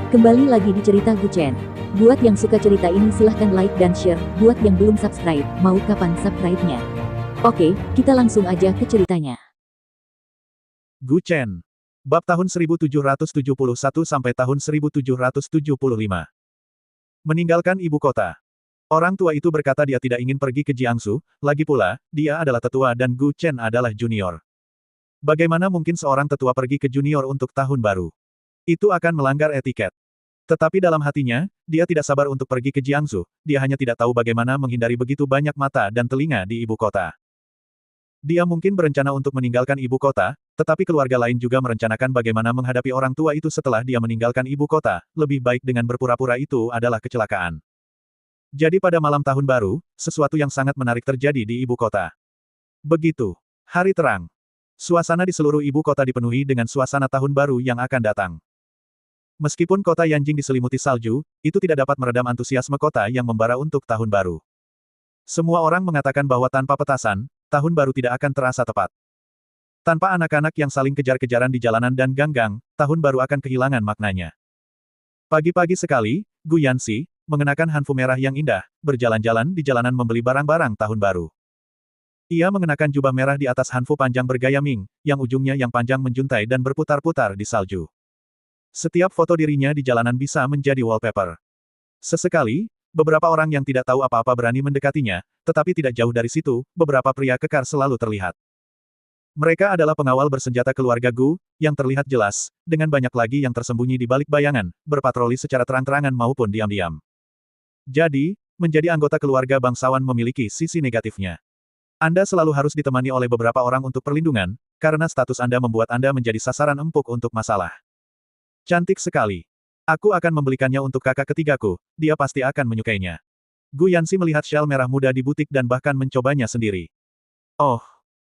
Kembali lagi di cerita Guchen. Buat yang suka cerita ini silahkan like dan share, buat yang belum subscribe, mau kapan subscribe-nya? Oke, kita langsung aja ke ceritanya. Guchen. Bab tahun 1771 sampai tahun 1775. Meninggalkan ibu kota. Orang tua itu berkata dia tidak ingin pergi ke Jiangsu, lagi pula, dia adalah tetua dan Guchen adalah junior. Bagaimana mungkin seorang tetua pergi ke junior untuk tahun baru? Itu akan melanggar etiket. Tetapi dalam hatinya, dia tidak sabar untuk pergi ke Jiangsu, dia hanya tidak tahu bagaimana menghindari begitu banyak mata dan telinga di ibu kota. Dia mungkin berencana untuk meninggalkan ibu kota, tetapi keluarga lain juga merencanakan bagaimana menghadapi orang tua itu setelah dia meninggalkan ibu kota, lebih baik dengan berpura-pura itu adalah kecelakaan. Jadi pada malam tahun baru, sesuatu yang sangat menarik terjadi di ibu kota. Begitu. Hari terang. Suasana di seluruh ibu kota dipenuhi dengan suasana tahun baru yang akan datang. Meskipun kota Yanjing diselimuti salju, itu tidak dapat meredam antusiasme kota yang membara untuk tahun baru. Semua orang mengatakan bahwa tanpa petasan, tahun baru tidak akan terasa tepat. Tanpa anak-anak yang saling kejar-kejaran di jalanan dan ganggang, tahun baru akan kehilangan maknanya. Pagi-pagi sekali, Gu Yanxi, mengenakan hanfu merah yang indah, berjalan-jalan di jalanan membeli barang-barang tahun baru. Ia mengenakan jubah merah di atas hanfu panjang bergaya Ming, yang ujungnya yang panjang menjuntai dan berputar-putar di salju. Setiap foto dirinya di jalanan bisa menjadi wallpaper. Sesekali, beberapa orang yang tidak tahu apa-apa berani mendekatinya, tetapi tidak jauh dari situ, beberapa pria kekar selalu terlihat. Mereka adalah pengawal bersenjata keluarga Gu, yang terlihat jelas, dengan banyak lagi yang tersembunyi di balik bayangan, berpatroli secara terang-terangan maupun diam-diam. Jadi, menjadi anggota keluarga bangsawan memiliki sisi negatifnya. Anda selalu harus ditemani oleh beberapa orang untuk perlindungan, karena status Anda membuat Anda menjadi sasaran empuk untuk masalah. Cantik sekali. Aku akan membelikannya untuk kakak ketigaku, dia pasti akan menyukainya. Gu Yanxi melihat syal merah muda di butik dan bahkan mencobanya sendiri. Oh,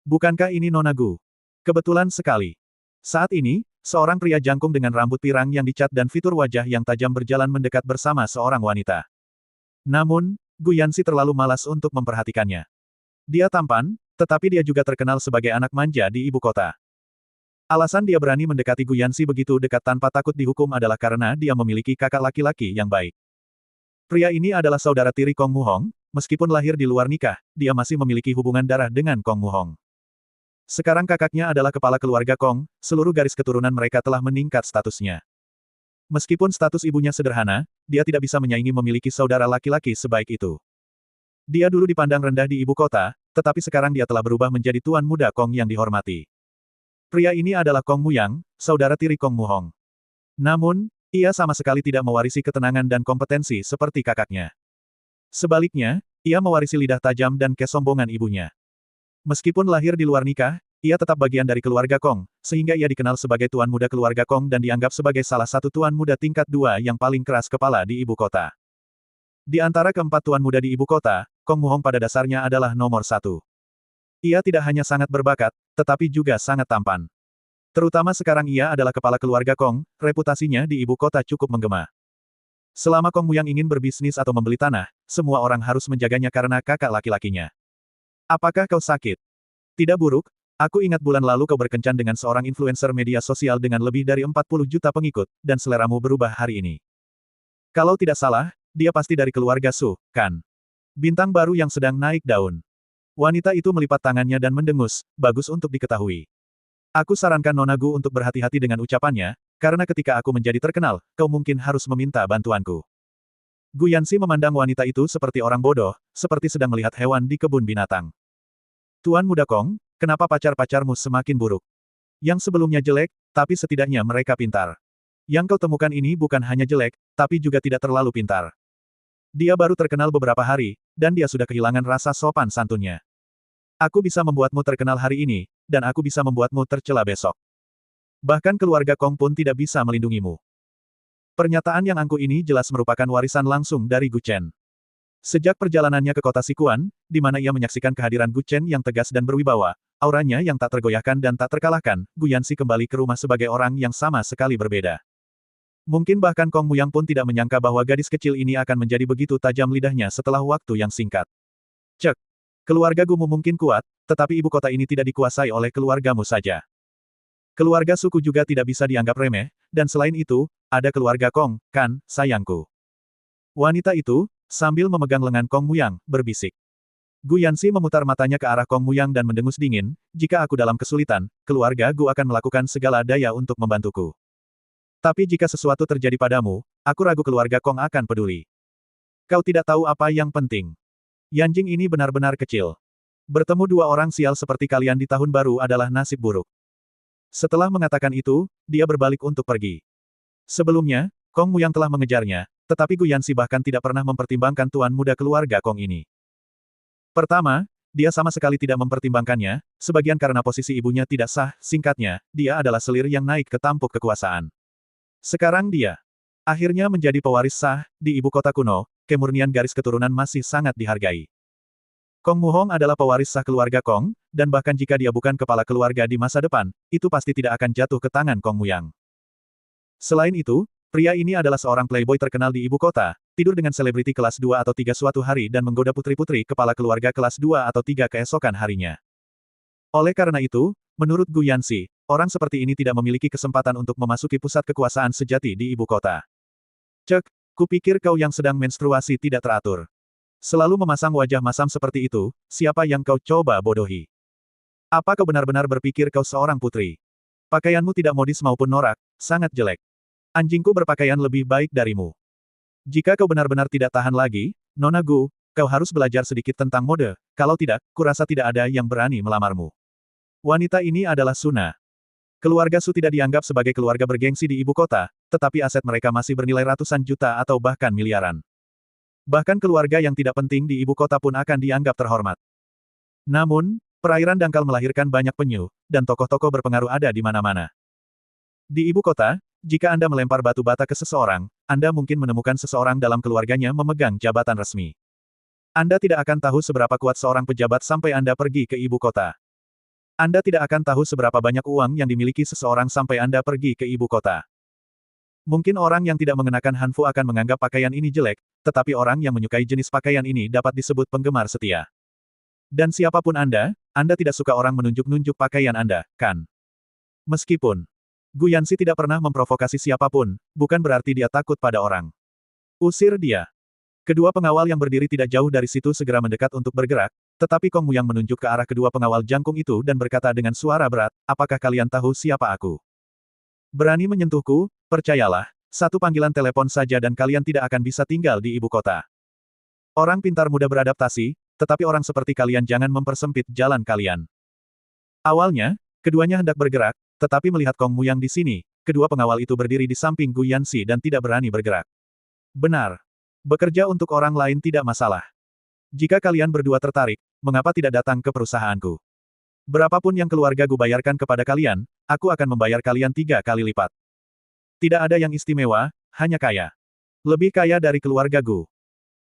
bukankah ini Nona Gu? Kebetulan sekali. Saat ini, seorang pria jangkung dengan rambut pirang yang dicat dan fitur wajah yang tajam berjalan mendekat bersama seorang wanita. Namun, Gu Yanxi terlalu malas untuk memperhatikannya. Dia tampan, tetapi dia juga terkenal sebagai anak manja di ibu kota. Alasan dia berani mendekati Gu Yanxi begitu dekat tanpa takut dihukum adalah karena dia memiliki kakak laki-laki yang baik. Pria ini adalah saudara tiri Kong Muhong, meskipun lahir di luar nikah, dia masih memiliki hubungan darah dengan Kong Muhong. Sekarang kakaknya adalah kepala keluarga Kong, seluruh garis keturunan mereka telah meningkat statusnya. Meskipun status ibunya sederhana, dia tidak bisa menyaingi memiliki saudara laki-laki sebaik itu. Dia dulu dipandang rendah di ibu kota, tetapi sekarang dia telah berubah menjadi tuan muda Kong yang dihormati. Pria ini adalah Kong Muyang, saudara tiri Kong Muhong. Namun, ia sama sekali tidak mewarisi ketenangan dan kompetensi seperti kakaknya. Sebaliknya, ia mewarisi lidah tajam dan kesombongan ibunya. Meskipun lahir di luar nikah, ia tetap bagian dari keluarga Kong, sehingga ia dikenal sebagai tuan muda keluarga Kong dan dianggap sebagai salah satu tuan muda tingkat 2 yang paling keras kepala di ibu kota. Di antara keempat tuan muda di ibu kota, Kong Muhong pada dasarnya adalah nomor 1. Ia tidak hanya sangat berbakat, tetapi juga sangat tampan. Terutama sekarang ia adalah kepala keluarga Kong, reputasinya di ibu kota cukup menggema. Selama Kong Muyang ingin berbisnis atau membeli tanah, semua orang harus menjaganya karena kakak laki-lakinya. Apakah kau sakit? Tidak buruk, aku ingat bulan lalu kau berkencan dengan seorang influencer media sosial dengan lebih dari 40 juta pengikut, dan seleramu berubah hari ini. Kalau tidak salah, dia pasti dari keluarga Su, kan? Bintang baru yang sedang naik daun. Wanita itu melipat tangannya dan mendengus, bagus untuk diketahui. Aku sarankan Nona Gu untuk berhati-hati dengan ucapannya, karena ketika aku menjadi terkenal, kau mungkin harus meminta bantuanku. Gu Yanxi memandang wanita itu seperti orang bodoh, seperti sedang melihat hewan di kebun binatang. Tuan muda Kong, kenapa pacar-pacarmu semakin buruk? Yang sebelumnya jelek, tapi setidaknya mereka pintar. Yang kau temukan ini bukan hanya jelek, tapi juga tidak terlalu pintar. Dia baru terkenal beberapa hari, dan dia sudah kehilangan rasa sopan santunnya. Aku bisa membuatmu terkenal hari ini, dan aku bisa membuatmu tercela besok. Bahkan keluarga Kong pun tidak bisa melindungimu. Pernyataan yang angkuh ini jelas merupakan warisan langsung dari Gu Chen. Sejak perjalanannya ke kota Sichuan, di mana ia menyaksikan kehadiran Gu Chen yang tegas dan berwibawa, auranya yang tak tergoyahkan dan tak terkalahkan, Gu Yanxi kembali ke rumah sebagai orang yang sama sekali berbeda. Mungkin bahkan Kong Muyang pun tidak menyangka bahwa gadis kecil ini akan menjadi begitu tajam lidahnya setelah waktu yang singkat. Cek. Keluarga Gumu mungkin kuat, tetapi ibu kota ini tidak dikuasai oleh keluargamu saja. Keluarga suku juga tidak bisa dianggap remeh, dan selain itu, ada keluarga Kong, kan, sayangku? Wanita itu, sambil memegang lengan Kong Muyang, berbisik. Gu Yanxi memutar matanya ke arah Kong Muyang dan mendengus dingin, jika aku dalam kesulitan, keluarga Gu akan melakukan segala daya untuk membantuku. Tapi jika sesuatu terjadi padamu, aku ragu keluarga Kong akan peduli. Kau tidak tahu apa yang penting. Yanjing ini benar-benar kecil. Bertemu dua orang sial seperti kalian di tahun baru adalah nasib buruk. Setelah mengatakan itu, dia berbalik untuk pergi. Sebelumnya, Kong Muyang telah mengejarnya, tetapi Gu Yanxi bahkan tidak pernah mempertimbangkan tuan muda keluarga Kong ini. Pertama, dia sama sekali tidak mempertimbangkannya, sebagian karena posisi ibunya tidak sah, singkatnya, dia adalah selir yang naik ke tampuk kekuasaan. Sekarang dia akhirnya menjadi pewaris sah, di ibu kota kuno, kemurnian garis keturunan masih sangat dihargai. Kong Muhong adalah pewaris sah keluarga Kong, dan bahkan jika dia bukan kepala keluarga di masa depan, itu pasti tidak akan jatuh ke tangan Kong Muyang. Selain itu, pria ini adalah seorang playboy terkenal di ibu kota, tidur dengan selebriti kelas 2 atau 3 suatu hari dan menggoda putri-putri kepala keluarga kelas 2 atau 3 keesokan harinya. Oleh karena itu, menurut Gu Yanxi, orang seperti ini tidak memiliki kesempatan untuk memasuki pusat kekuasaan sejati di ibu kota. Cek, kupikir kau yang sedang menstruasi tidak teratur. Selalu memasang wajah masam seperti itu, siapa yang kau coba bodohi? Apa kau benar-benar berpikir kau seorang putri? Pakaianmu tidak modis maupun norak, sangat jelek. Anjingku berpakaian lebih baik darimu. Jika kau benar-benar tidak tahan lagi, Nona Gu, kau harus belajar sedikit tentang mode, kalau tidak, kurasa tidak ada yang berani melamarmu. Wanita ini adalah Suna. Keluarga Su tidak dianggap sebagai keluarga bergengsi di ibu kota, tetapi aset mereka masih bernilai ratusan juta atau bahkan miliaran. Bahkan keluarga yang tidak penting di ibu kota pun akan dianggap terhormat. Namun, perairan dangkal melahirkan banyak penyu, dan tokoh-tokoh berpengaruh ada di mana-mana. Di ibu kota, jika Anda melempar batu bata ke seseorang, Anda mungkin menemukan seseorang dalam keluarganya memegang jabatan resmi. Anda tidak akan tahu seberapa kuat seorang pejabat sampai Anda pergi ke ibu kota. Anda tidak akan tahu seberapa banyak uang yang dimiliki seseorang sampai Anda pergi ke ibu kota. Mungkin orang yang tidak mengenakan hanfu akan menganggap pakaian ini jelek, tetapi orang yang menyukai jenis pakaian ini dapat disebut penggemar setia. Dan siapapun Anda tidak suka orang menunjuk-nunjuk pakaian Anda, kan? Meskipun Gu Yanxi tidak pernah memprovokasi siapapun, bukan berarti dia takut pada orang. Usir dia. Kedua pengawal yang berdiri tidak jauh dari situ segera mendekat untuk bergerak, tetapi Kong Muyang menunjuk ke arah kedua pengawal jangkung itu dan berkata dengan suara berat, apakah kalian tahu siapa aku? Berani menyentuhku, percayalah, satu panggilan telepon saja dan kalian tidak akan bisa tinggal di ibu kota. Orang pintar mudah beradaptasi, tetapi orang seperti kalian jangan mempersempit jalan kalian. Awalnya, keduanya hendak bergerak, tetapi melihat Kong Muyang di sini, kedua pengawal itu berdiri di samping Gu Yanxi dan tidak berani bergerak. Benar. Bekerja untuk orang lain tidak masalah. Jika kalian berdua tertarik, mengapa tidak datang ke perusahaanku? Berapapun yang keluarga Gu bayarkan kepada kalian, aku akan membayar kalian 3 kali lipat. Tidak ada yang istimewa, hanya kaya. Lebih kaya dari keluarga Gu.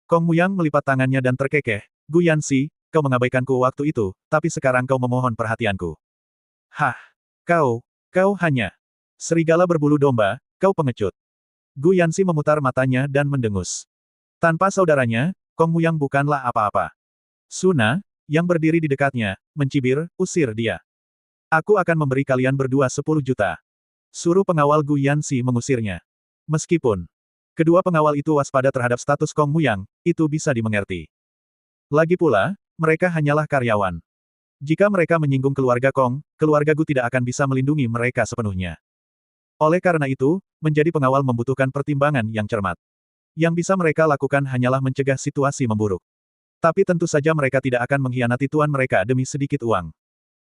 Kong Muyang melipat tangannya dan terkekeh, Gu Yanxi, kau mengabaikanku waktu itu, tapi sekarang kau memohon perhatianku. Hah? Kau hanya serigala berbulu domba, kau pengecut. Gu Yanxi memutar matanya dan mendengus. Tanpa saudaranya, Kong Muyang bukanlah apa-apa. Suna, yang berdiri di dekatnya, mencibir, usir dia. Aku akan memberi kalian berdua 10 juta. Suruh pengawal Gu Yanxi mengusirnya. Meskipun kedua pengawal itu waspada terhadap status Kong Muyang, itu bisa dimengerti. Lagi pula, mereka hanyalah karyawan. Jika mereka menyinggung keluarga Kong, keluarga Gu tidak akan bisa melindungi mereka sepenuhnya. Oleh karena itu, menjadi pengawal membutuhkan pertimbangan yang cermat. Yang bisa mereka lakukan hanyalah mencegah situasi memburuk. Tapi tentu saja mereka tidak akan mengkhianati tuan mereka demi sedikit uang.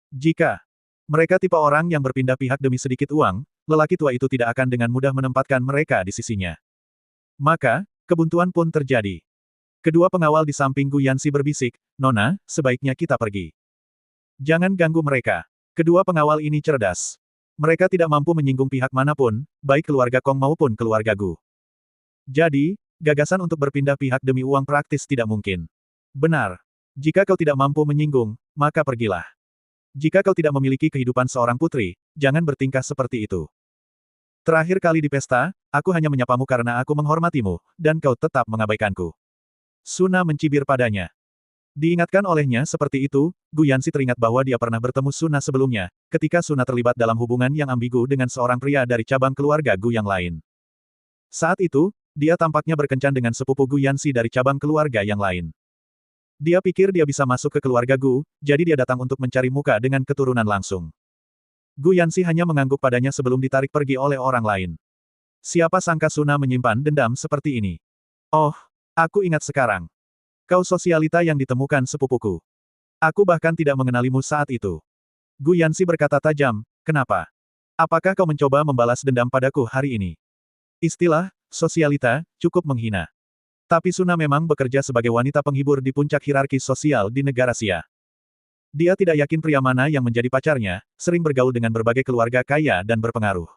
Jika mereka tipe orang yang berpindah pihak demi sedikit uang, lelaki tua itu tidak akan dengan mudah menempatkan mereka di sisinya. Maka, kebuntuan pun terjadi. Kedua pengawal di samping Gu Yanxi berbisik, Nona, sebaiknya kita pergi. Jangan ganggu mereka. Kedua pengawal ini cerdas. Mereka tidak mampu menyinggung pihak manapun, baik keluarga Kong maupun keluarga Gu. Jadi, gagasan untuk berpindah pihak demi uang praktis tidak mungkin. Benar. Jika kau tidak mampu menyinggung, maka pergilah. Jika kau tidak memiliki kehidupan seorang putri, jangan bertingkah seperti itu. Terakhir kali di pesta, aku hanya menyapamu karena aku menghormatimu, dan kau tetap mengabaikanku. Suna mencibir padanya. Diingatkan olehnya seperti itu, Gu Yanxi teringat bahwa dia pernah bertemu Suna sebelumnya, ketika Suna terlibat dalam hubungan yang ambigu dengan seorang pria dari cabang keluarga Gu yang lain. Saat itu, dia tampaknya berkencan dengan sepupu Gu Yanxi dari cabang keluarga yang lain. Dia pikir dia bisa masuk ke keluarga Gu, jadi dia datang untuk mencari muka dengan keturunan langsung. Gu Yanxi hanya mengangguk padanya sebelum ditarik pergi oleh orang lain. Siapa sangka Suna menyimpan dendam seperti ini? Oh, aku ingat sekarang. Kau sosialita yang ditemukan sepupuku. Aku bahkan tidak mengenalimu saat itu. Gu Yanxi berkata tajam, kenapa? Apakah kau mencoba membalas dendam padaku hari ini? Istilah, sosialita, cukup menghina. Tapi Suna memang bekerja sebagai wanita penghibur di puncak hierarki sosial di negara Xia. Dia tidak yakin pria mana yang menjadi pacarnya, sering bergaul dengan berbagai keluarga kaya dan berpengaruh.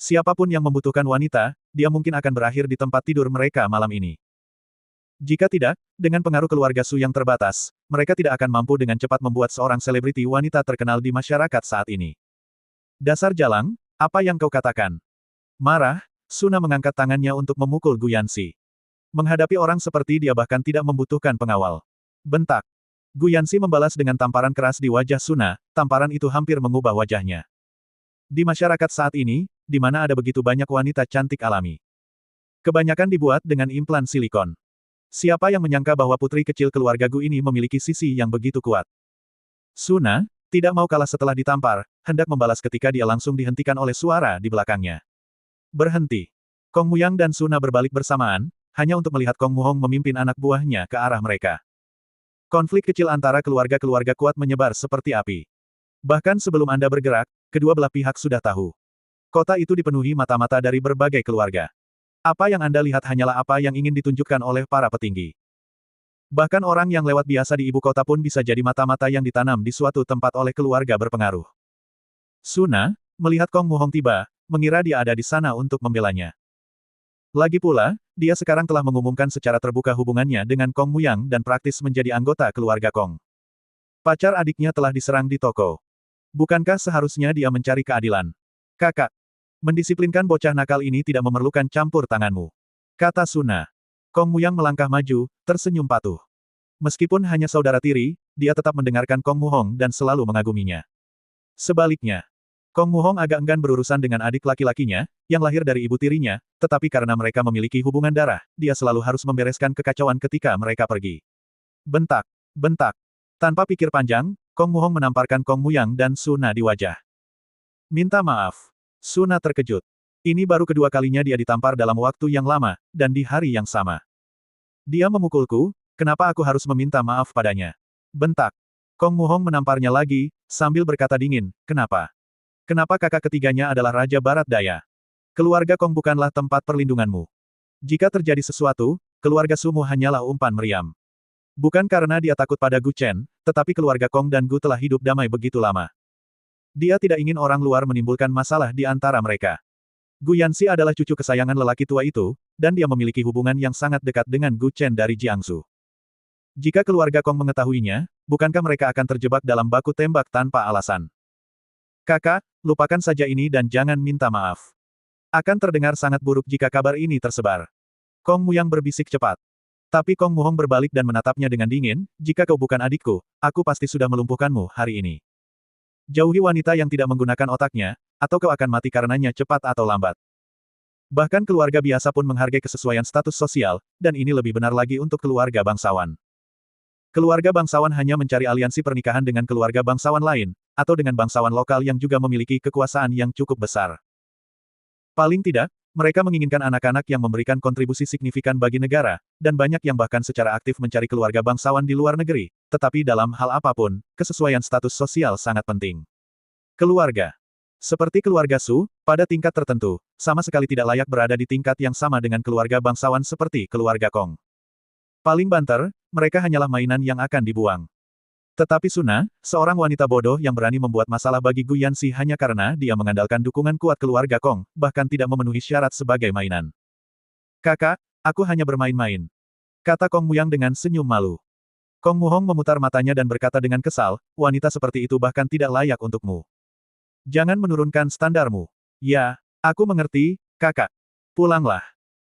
Siapapun yang membutuhkan wanita, dia mungkin akan berakhir di tempat tidur mereka malam ini. Jika tidak, dengan pengaruh keluarga Su yang terbatas, mereka tidak akan mampu dengan cepat membuat seorang selebriti wanita terkenal di masyarakat saat ini. Dasar jalang, apa yang kau katakan? Marah, Suna mengangkat tangannya untuk memukul Gu Yanxi. Menghadapi orang seperti dia bahkan tidak membutuhkan pengawal. Bentak. Gu Yanxi membalas dengan tamparan keras di wajah Suna, tamparan itu hampir mengubah wajahnya. Di masyarakat saat ini, di mana ada begitu banyak wanita cantik alami. Kebanyakan dibuat dengan implan silikon. Siapa yang menyangka bahwa putri kecil keluarga Gu ini memiliki sisi yang begitu kuat? Suna, tidak mau kalah setelah ditampar, hendak membalas ketika dia langsung dihentikan oleh suara di belakangnya. Berhenti. Kong Muyang dan Suna berbalik bersamaan, hanya untuk melihat Kong Muhong memimpin anak buahnya ke arah mereka. Konflik kecil antara keluarga-keluarga kuat menyebar seperti api. Bahkan sebelum Anda bergerak, kedua belah pihak sudah tahu. Kota itu dipenuhi mata-mata dari berbagai keluarga. Apa yang Anda lihat hanyalah apa yang ingin ditunjukkan oleh para petinggi. Bahkan orang yang lewat biasa di ibu kota pun bisa jadi mata-mata yang ditanam di suatu tempat oleh keluarga berpengaruh. Suna, melihat Kong Muhong tiba, mengira dia ada di sana untuk membelanya. Lagi pula, dia sekarang telah mengumumkan secara terbuka hubungannya dengan Kong Muyang dan praktis menjadi anggota keluarga Kong. Pacar adiknya telah diserang di toko. Bukankah seharusnya dia mencari keadilan? Kakak. Mendisiplinkan bocah nakal ini tidak memerlukan campur tanganmu. Kata Suna. Kong Muyang melangkah maju, tersenyum patuh. Meskipun hanya saudara tiri, dia tetap mendengarkan Kong Muhong dan selalu mengaguminya. Sebaliknya, Kong Muhong agak enggan berurusan dengan adik laki-lakinya, yang lahir dari ibu tirinya, tetapi karena mereka memiliki hubungan darah, dia selalu harus membereskan kekacauan ketika mereka pergi. Bentak, bentak. Tanpa pikir panjang, Kong Muhong menamparkan Kong Muyang dan Suna di wajah. Minta maaf. Suna terkejut. Ini baru kedua kalinya dia ditampar dalam waktu yang lama, dan di hari yang sama. Dia memukulku, kenapa aku harus meminta maaf padanya? Bentak. Kong Muhong menamparnya lagi, sambil berkata dingin, kenapa? Kenapa kakak ketiganya adalah Raja Barat Daya? Keluarga Kong bukanlah tempat perlindunganmu. Jika terjadi sesuatu, keluarga Sumu hanyalah umpan meriam. Bukan karena dia takut pada Gu Chen, tetapi keluarga Kong dan Gu telah hidup damai begitu lama. Dia tidak ingin orang luar menimbulkan masalah di antara mereka. Gu Yanxi adalah cucu kesayangan lelaki tua itu, dan dia memiliki hubungan yang sangat dekat dengan Gu Chen dari Jiangsu. Jika keluarga Kong mengetahuinya, bukankah mereka akan terjebak dalam baku tembak tanpa alasan? Kakak, lupakan saja ini dan jangan minta maaf. Akan terdengar sangat buruk jika kabar ini tersebar. Kong Muyang berbisik cepat. Tapi Kong Muhong berbalik dan menatapnya dengan dingin, jika kau bukan adikku, aku pasti sudah melumpuhkanmu hari ini. Jauhi wanita yang tidak menggunakan otaknya, atau kau akan mati karenanya cepat atau lambat. Bahkan keluarga biasa pun menghargai kesesuaian status sosial, dan ini lebih benar lagi untuk keluarga bangsawan. Keluarga bangsawan hanya mencari aliansi pernikahan dengan keluarga bangsawan lain, atau dengan bangsawan lokal yang juga memiliki kekuasaan yang cukup besar. Paling tidak, mereka menginginkan anak-anak yang memberikan kontribusi signifikan bagi negara, dan banyak yang bahkan secara aktif mencari keluarga bangsawan di luar negeri, tetapi dalam hal apapun, kesesuaian status sosial sangat penting. Keluarga. Seperti keluarga Su, pada tingkat tertentu, sama sekali tidak layak berada di tingkat yang sama dengan keluarga bangsawan seperti keluarga Kong. Paling banter, mereka hanyalah mainan yang akan dibuang. Tetapi Suna, seorang wanita bodoh yang berani membuat masalah bagi Gu Yanxi hanya karena dia mengandalkan dukungan kuat keluarga Kong, bahkan tidak memenuhi syarat sebagai mainan. Kakak, aku hanya bermain-main. Kata Kong Muyang dengan senyum malu. Kong Muhong memutar matanya dan berkata dengan kesal, wanita seperti itu bahkan tidak layak untukmu. Jangan menurunkan standarmu. Ya, aku mengerti, kakak. Pulanglah.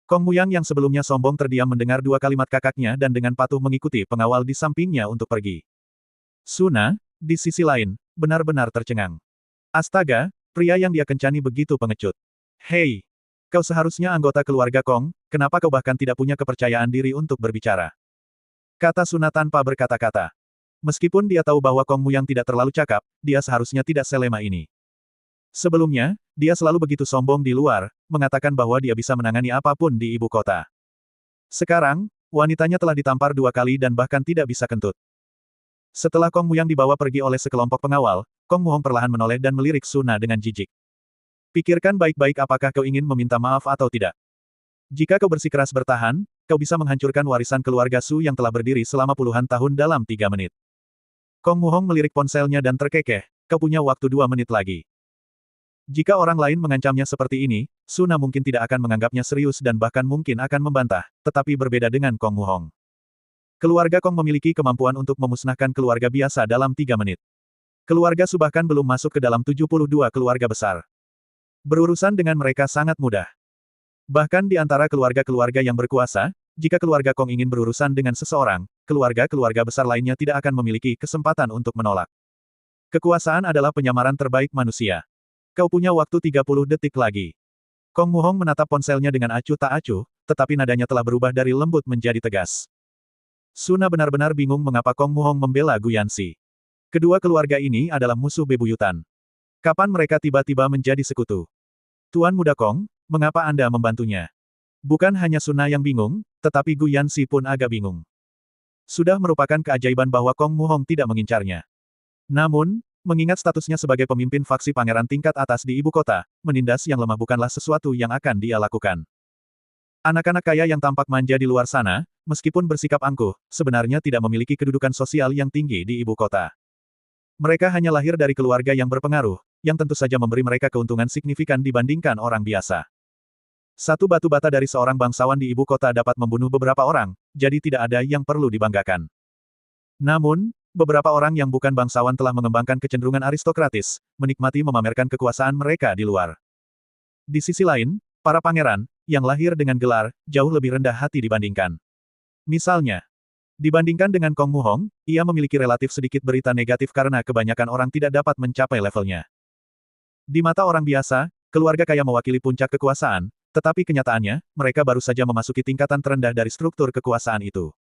Kong Muyang yang sebelumnya sombong terdiam mendengar dua kalimat kakaknya dan dengan patuh mengikuti pengawal di sampingnya untuk pergi. Suna, di sisi lain, benar-benar tercengang. Astaga, pria yang dia kencani begitu pengecut. Hei! Kau seharusnya anggota keluarga Kong, kenapa kau bahkan tidak punya kepercayaan diri untuk berbicara? Kata Suna tanpa berkata-kata. Meskipun dia tahu bahwa Kong Muyang tidak terlalu cakap, dia seharusnya tidak selemah ini. Sebelumnya, dia selalu begitu sombong di luar, mengatakan bahwa dia bisa menangani apapun di ibu kota. Sekarang, wanitanya telah ditampar 2 kali dan bahkan tidak bisa kentut. Setelah Kong Muyang dibawa pergi oleh sekelompok pengawal, Kong Muhong perlahan menoleh dan melirik Suna dengan jijik. Pikirkan baik-baik apakah kau ingin meminta maaf atau tidak. Jika kau bersikeras bertahan, kau bisa menghancurkan warisan keluarga Su yang telah berdiri selama puluhan tahun dalam 3 menit. Kong Muhong melirik ponselnya dan terkekeh, kau punya waktu 2 menit lagi. Jika orang lain mengancamnya seperti ini, Suna mungkin tidak akan menganggapnya serius dan bahkan mungkin akan membantah, tetapi berbeda dengan Kong Muhong. Keluarga Kong memiliki kemampuan untuk memusnahkan keluarga biasa dalam 3 menit. Keluarga Su bahkan belum masuk ke dalam 72 keluarga besar. Berurusan dengan mereka sangat mudah. Bahkan di antara keluarga-keluarga yang berkuasa, jika keluarga Kong ingin berurusan dengan seseorang, keluarga-keluarga besar lainnya tidak akan memiliki kesempatan untuk menolak. Kekuasaan adalah penyamaran terbaik manusia. Kau punya waktu 30 detik lagi. Kong Muhong menatap ponselnya dengan acuh tak acuh, tetapi nadanya telah berubah dari lembut menjadi tegas. Suna benar-benar bingung mengapa Kong Muhong membela Guyanxi. Kedua keluarga ini adalah musuh bebuyutan. Kapan mereka tiba-tiba menjadi sekutu? Tuan Muda Kong, mengapa Anda membantunya? Bukan hanya Suna yang bingung, tetapi Guyanxi pun agak bingung. Sudah merupakan keajaiban bahwa Kong Muhong tidak mengincarnya. Namun, mengingat statusnya sebagai pemimpin faksi pangeran tingkat atas di ibu kota, menindas yang lemah bukanlah sesuatu yang akan dia lakukan. Anak-anak kaya yang tampak manja di luar sana, meskipun bersikap angkuh, sebenarnya tidak memiliki kedudukan sosial yang tinggi di ibu kota. Mereka hanya lahir dari keluarga yang berpengaruh, yang tentu saja memberi mereka keuntungan signifikan dibandingkan orang biasa. Satu batu bata dari seorang bangsawan di ibu kota dapat membunuh beberapa orang, jadi tidak ada yang perlu dibanggakan. Namun, beberapa orang yang bukan bangsawan telah mengembangkan kecenderungan aristokratis, menikmati memamerkan kekuasaan mereka di luar. Di sisi lain, para pangeran, yang lahir dengan gelar, jauh lebih rendah hati dibandingkan. Misalnya, dibandingkan dengan Kong Muhong, ia memiliki relatif sedikit berita negatif karena kebanyakan orang tidak dapat mencapai levelnya. Di mata orang biasa, keluarga kaya mewakili puncak kekuasaan, tetapi kenyataannya, mereka baru saja memasuki tingkatan terendah dari struktur kekuasaan itu.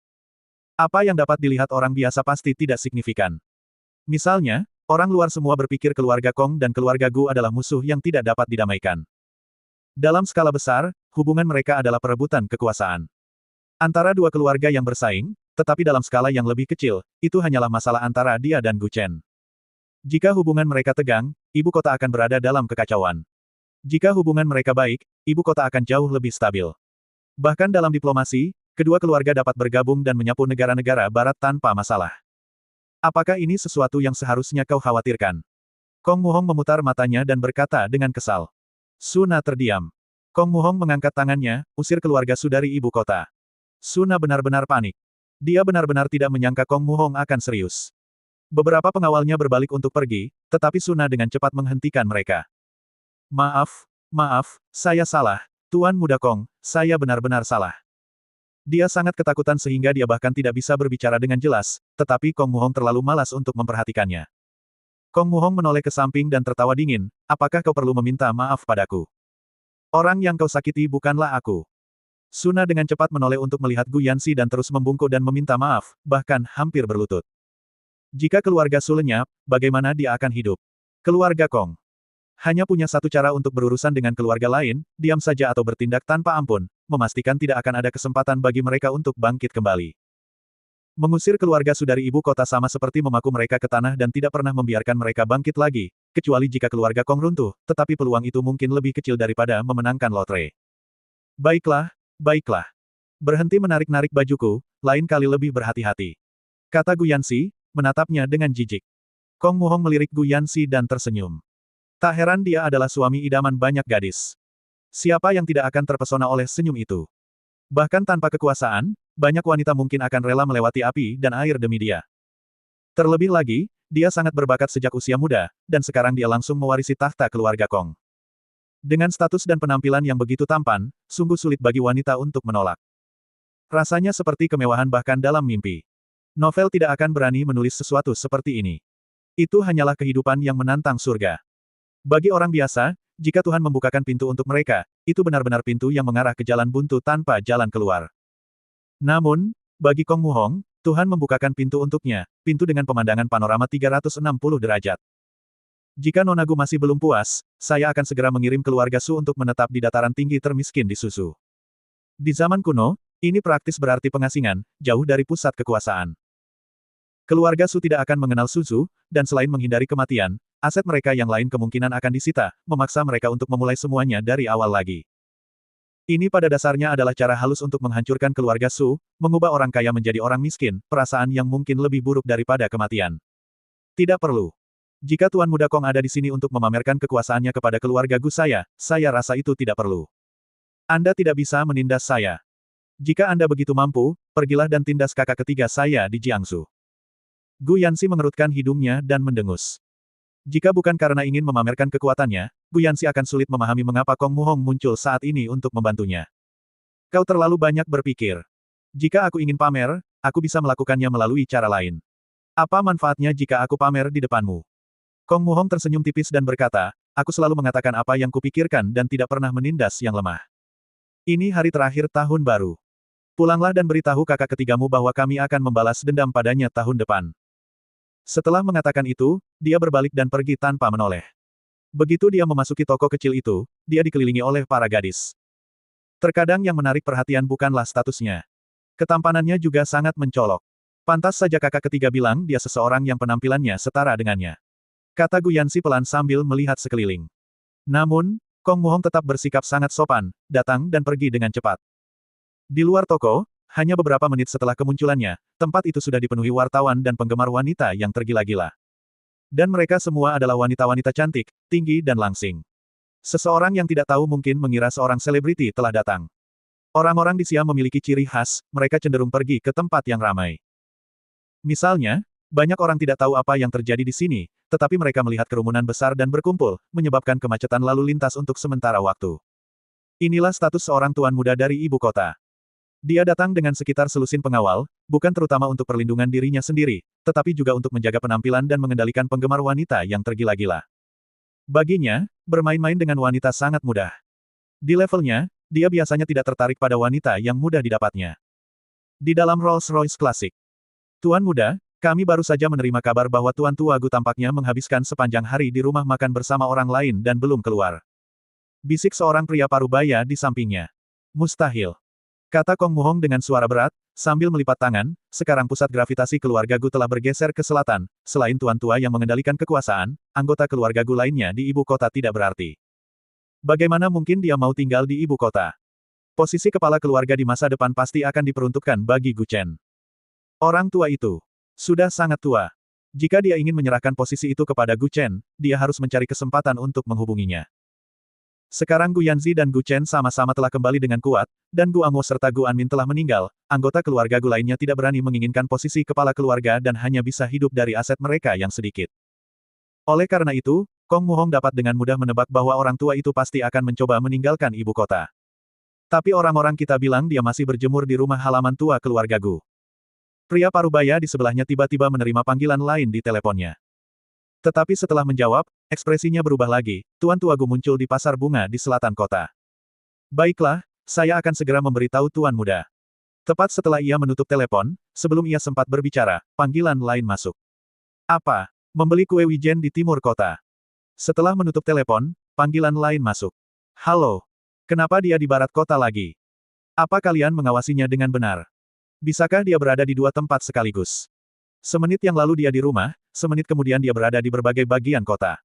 Apa yang dapat dilihat orang biasa pasti tidak signifikan. Misalnya, orang luar semua berpikir keluarga Kong dan keluarga Gu adalah musuh yang tidak dapat didamaikan. Dalam skala besar, hubungan mereka adalah perebutan kekuasaan. Antara dua keluarga yang bersaing, tetapi dalam skala yang lebih kecil, itu hanyalah masalah antara dia dan Gu Chen. Jika hubungan mereka tegang, ibu kota akan berada dalam kekacauan. Jika hubungan mereka baik, ibu kota akan jauh lebih stabil. Bahkan dalam diplomasi, kedua keluarga dapat bergabung dan menyapu negara-negara barat tanpa masalah. Apakah ini sesuatu yang seharusnya kau khawatirkan? Kong Muhong memutar matanya dan berkata dengan kesal. Suna terdiam. Kong Muhong mengangkat tangannya, usir keluarga Su dari ibu kota. Suna benar-benar panik. Dia benar-benar tidak menyangka Kong Muhong akan serius. Beberapa pengawalnya berbalik untuk pergi, tetapi Suna dengan cepat menghentikan mereka. Maaf, saya salah, Tuan Muda Kong, saya benar-benar salah. Dia sangat ketakutan sehingga dia bahkan tidak bisa berbicara dengan jelas, tetapi Kong Muhong terlalu malas untuk memperhatikannya. Kong Muhong menoleh ke samping dan tertawa dingin, apakah kau perlu meminta maaf padaku? Orang yang kau sakiti bukanlah aku. Suna dengan cepat menoleh untuk melihat Guyanxi dan terus membungkuk dan meminta maaf, bahkan hampir berlutut. Jika keluarga Su lenyap, bagaimana dia akan hidup? Keluarga Kong hanya punya satu cara untuk berurusan dengan keluarga lain, diam saja atau bertindak tanpa ampun, memastikan tidak akan ada kesempatan bagi mereka untuk bangkit kembali. Mengusir keluarga Su dari ibu kota sama seperti memaku mereka ke tanah dan tidak pernah membiarkan mereka bangkit lagi, kecuali jika keluarga Kong runtuh, tetapi peluang itu mungkin lebih kecil daripada memenangkan lotre. Baiklah. Berhenti menarik-narik bajuku, lain kali lebih berhati-hati. Kata Guyanxi, menatapnya dengan jijik. Kong Muhong melirik Guyanxi dan tersenyum. Tak heran dia adalah suami idaman banyak gadis. Siapa yang tidak akan terpesona oleh senyum itu? Bahkan tanpa kekuasaan, banyak wanita mungkin akan rela melewati api dan air demi dia. Terlebih lagi, dia sangat berbakat sejak usia muda, dan sekarang dia langsung mewarisi tahta keluarga Kong. Dengan status dan penampilan yang begitu tampan, sungguh sulit bagi wanita untuk menolak. Rasanya seperti kemewahan bahkan dalam mimpi. Novel tidak akan berani menulis sesuatu seperti ini. Itu hanyalah kehidupan yang menantang surga. Bagi orang biasa, Jika Tuhan membukakan pintu untuk mereka, itu benar-benar pintu yang mengarah ke jalan buntu tanpa jalan keluar. Namun, bagi Kong Muhong, Tuhan membukakan pintu untuknya, pintu dengan pemandangan panorama 360 derajat. Jika Nonagu masih belum puas, saya akan segera mengirim keluarga Su untuk menetap di dataran tinggi termiskin di Susu. Di zaman kuno, ini praktis berarti pengasingan, jauh dari pusat kekuasaan. Keluarga Su tidak akan mengenal Suzu, dan selain menghindari kematian, aset mereka yang lain kemungkinan akan disita, memaksa mereka untuk memulai semuanya dari awal lagi. Ini pada dasarnya adalah cara halus untuk menghancurkan keluarga Su, mengubah orang kaya menjadi orang miskin, perasaan yang mungkin lebih buruk daripada kematian. Tidak perlu. Jika Tuan Muda Kong ada di sini untuk memamerkan kekuasaannya kepada keluarga Gu saya rasa itu tidak perlu. Anda tidak bisa menindas saya. Jika Anda begitu mampu, pergilah dan tindas kakak ketiga saya di Jiangsu. Gu Yanxi mengerutkan hidungnya dan mendengus. Jika bukan karena ingin memamerkan kekuatannya, Gu Yanxi akan sulit memahami mengapa Kong Muhong muncul saat ini untuk membantunya. Kau terlalu banyak berpikir. Jika aku ingin pamer, aku bisa melakukannya melalui cara lain. Apa manfaatnya jika aku pamer di depanmu? Kong Muhong tersenyum tipis dan berkata, aku selalu mengatakan apa yang kupikirkan dan tidak pernah menindas yang lemah. Ini hari terakhir tahun baru. Pulanglah dan beritahu kakak ketigamu bahwa kami akan membalas dendam padanya tahun depan. Setelah mengatakan itu, dia berbalik dan pergi tanpa menoleh. Begitu dia memasuki toko kecil itu, dia dikelilingi oleh para gadis. Terkadang yang menarik perhatian bukanlah statusnya. Ketampanannya juga sangat mencolok. Pantas saja kakak ketiga bilang dia seseorang yang penampilannya setara dengannya. Kata Gu Yanxi pelan sambil melihat sekeliling. Namun, Kong Muhong tetap bersikap sangat sopan, datang dan pergi dengan cepat. Di luar toko, hanya beberapa menit setelah kemunculannya, tempat itu sudah dipenuhi wartawan dan penggemar wanita yang tergila-gila. Dan mereka semua adalah wanita-wanita cantik, tinggi dan langsing. Seseorang yang tidak tahu mungkin mengira seorang selebriti telah datang. Orang-orang di Siam memiliki ciri khas, mereka cenderung pergi ke tempat yang ramai. Misalnya, banyak orang tidak tahu apa yang terjadi di sini, tetapi mereka melihat kerumunan besar dan berkumpul, menyebabkan kemacetan lalu lintas untuk sementara waktu. Inilah status seorang tuan muda dari ibu kota. Dia datang dengan sekitar selusin pengawal, bukan terutama untuk perlindungan dirinya sendiri, tetapi juga untuk menjaga penampilan dan mengendalikan penggemar wanita yang tergila-gila. Baginya, bermain-main dengan wanita sangat mudah. Di levelnya, dia biasanya tidak tertarik pada wanita yang mudah didapatnya. Di dalam Rolls-Royce klasik. Tuan muda, kami baru saja menerima kabar bahwa Tuan Tua Gu tampaknya menghabiskan sepanjang hari di rumah makan bersama orang lain dan belum keluar. Bisik seorang pria parubaya di sampingnya. Mustahil. Kata Kong Muhong dengan suara berat, sambil melipat tangan, sekarang pusat gravitasi keluarga Gu telah bergeser ke selatan, selain tuan tua yang mengendalikan kekuasaan, anggota keluarga Gu lainnya di ibu kota tidak berarti. Bagaimana mungkin dia mau tinggal di ibu kota? Posisi kepala keluarga di masa depan pasti akan diperuntukkan bagi Gu Chen. Orang tua itu sudah sangat tua. Jika dia ingin menyerahkan posisi itu kepada Gu Chen, dia harus mencari kesempatan untuk menghubunginya. Sekarang Gu Yanzi dan Gu Chen sama-sama telah kembali dengan kuat, dan Gu Angwo serta Gu Anmin telah meninggal, anggota keluarga Gu lainnya tidak berani menginginkan posisi kepala keluarga dan hanya bisa hidup dari aset mereka yang sedikit. Oleh karena itu, Kong Muhong dapat dengan mudah menebak bahwa orang tua itu pasti akan mencoba meninggalkan ibu kota. Tapi orang-orang kita bilang dia masih berjemur di rumah halaman tua keluarga Gu. Pria parubaya di sebelahnya tiba-tiba menerima panggilan lain di teleponnya. Tetapi setelah menjawab, ekspresinya berubah lagi, Tuan Tua Gu muncul di pasar bunga di selatan kota. Baiklah, saya akan segera memberitahu Tuan Muda. Tepat setelah ia menutup telepon, sebelum ia sempat berbicara, panggilan lain masuk. Apa? Membeli kue wijen di timur kota. Setelah menutup telepon, panggilan lain masuk. Halo. Kenapa dia di barat kota lagi? Apa kalian mengawasinya dengan benar? Bisakah dia berada di dua tempat sekaligus? Semenit yang lalu dia di rumah, semenit kemudian dia berada di berbagai bagian kota.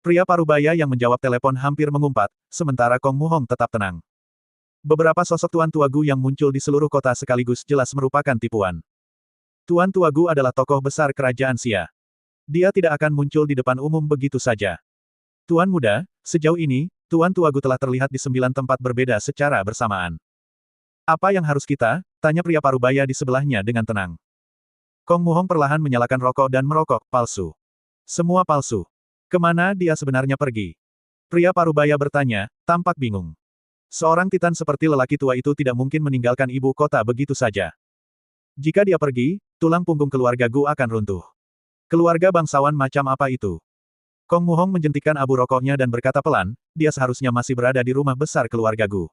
Pria parubaya yang menjawab telepon hampir mengumpat, sementara Kong Muhong tetap tenang. Beberapa sosok Tuan Tua Gu yang muncul di seluruh kota sekaligus jelas merupakan tipuan. Tuan Tua Gu adalah tokoh besar kerajaan Xia. Dia tidak akan muncul di depan umum begitu saja. Tuan Muda, sejauh ini, Tuan Tua Gu telah terlihat di 9 tempat berbeda secara bersamaan. Apa yang harus kita? Tanya pria parubaya di sebelahnya dengan tenang. Kong Muhong perlahan menyalakan rokok dan merokok, palsu. Semua palsu. Kemana dia sebenarnya pergi? Pria parubaya bertanya, tampak bingung. Seorang titan seperti lelaki tua itu tidak mungkin meninggalkan ibu kota begitu saja. Jika dia pergi, tulang punggung keluarga Gu akan runtuh. Keluarga bangsawan macam apa itu? Kong Muhong menjentikan abu rokoknya dan berkata pelan, dia seharusnya masih berada di rumah besar keluarga Gu.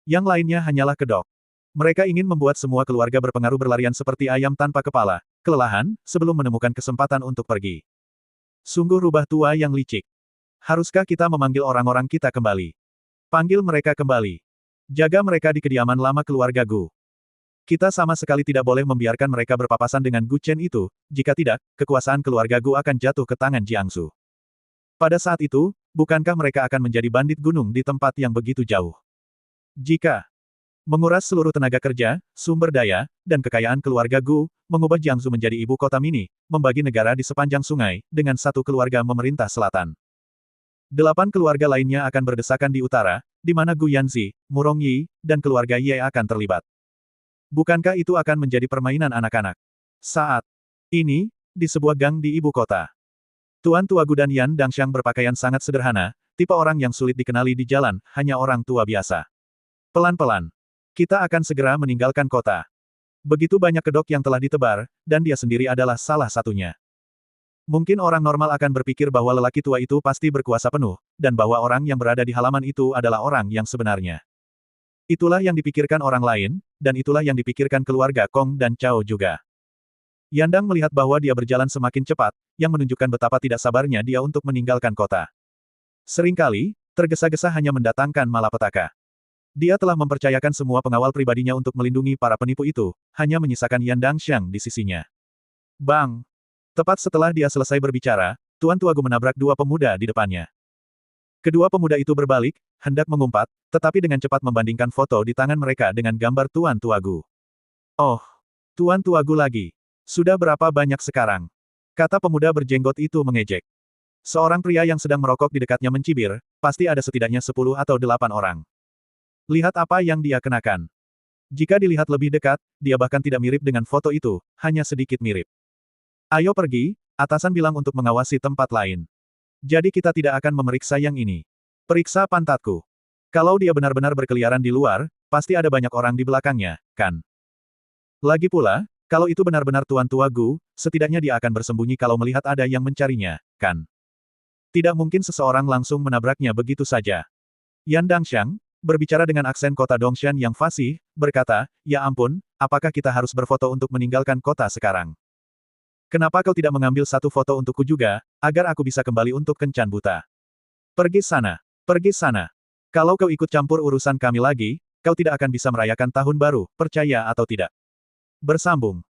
Yang lainnya hanyalah kedok. Mereka ingin membuat semua keluarga berpengaruh berlarian seperti ayam tanpa kepala, kelelahan, sebelum menemukan kesempatan untuk pergi. Sungguh rubah tua yang licik. Haruskah kita memanggil orang-orang kita kembali? Panggil mereka kembali. Jaga mereka di kediaman lama keluarga Gu. Kita sama sekali tidak boleh membiarkan mereka berpapasan dengan Gu Chen itu, jika tidak, kekuasaan keluarga Gu akan jatuh ke tangan Jiangsu. Pada saat itu, bukankah mereka akan menjadi bandit gunung di tempat yang begitu jauh? Jika menguras seluruh tenaga kerja, sumber daya, dan kekayaan keluarga Gu, mengubah Jiangsu menjadi ibu kota mini, membagi negara di sepanjang sungai, dengan satu keluarga memerintah selatan. 8 keluarga lainnya akan berdesakan di utara, di mana Gu Yanzi, Murong Yi, dan keluarga Ye akan terlibat. Bukankah itu akan menjadi permainan anak-anak? Saat ini, di sebuah gang di ibu kota. Tuan Tua Gu dan Yan Dangxiang berpakaian sangat sederhana, tipe orang yang sulit dikenali di jalan, hanya orang tua biasa. Pelan-pelan. Kita akan segera meninggalkan kota. Begitu banyak kedok yang telah ditebar, dan dia sendiri adalah salah satunya. Mungkin orang normal akan berpikir bahwa lelaki tua itu pasti berkuasa penuh, dan bahwa orang yang berada di halaman itu adalah orang yang sebenarnya. Itulah yang dipikirkan orang lain, dan itulah yang dipikirkan keluarga Kong dan Chao juga. Yandang melihat bahwa dia berjalan semakin cepat, yang menunjukkan betapa tidak sabarnya dia untuk meninggalkan kota. Seringkali, tergesa-gesa hanya mendatangkan malapetaka. Dia telah mempercayakan semua pengawal pribadinya untuk melindungi para penipu itu, hanya menyisakan Yan Dangxiang di sisinya. Bang! Tepat setelah dia selesai berbicara, Tuan Tua Gu menabrak 2 pemuda di depannya. Kedua pemuda itu berbalik, hendak mengumpat, tetapi dengan cepat membandingkan foto di tangan mereka dengan gambar Tuan Tua Gu. Oh! Tuan Tua Gu lagi. Sudah berapa banyak sekarang? Kata pemuda berjenggot itu mengejek. Seorang pria yang sedang merokok di dekatnya mencibir, pasti ada setidaknya 10 atau 8 orang. Lihat apa yang dia kenakan. Jika dilihat lebih dekat, dia bahkan tidak mirip dengan foto itu, hanya sedikit mirip. Ayo pergi, atasan bilang untuk mengawasi tempat lain. Jadi kita tidak akan memeriksa yang ini. Periksa pantatku. Kalau dia benar-benar berkeliaran di luar, pasti ada banyak orang di belakangnya, kan? Lagi pula, kalau itu benar-benar Tuan Tua Gu, setidaknya dia akan bersembunyi kalau melihat ada yang mencarinya, kan? Tidak mungkin seseorang langsung menabraknya begitu saja. Yan Dangxiang, berbicara dengan aksen kota Dongshan yang fasih, berkata, ya ampun, apakah kita harus berfoto untuk meninggalkan kota sekarang? Kenapa kau tidak mengambil satu foto untukku juga, agar aku bisa kembali untuk kencan buta? Pergi sana. Pergi sana. Kalau kau ikut campur urusan kami lagi, kau tidak akan bisa merayakan tahun baru, percaya atau tidak. Bersambung.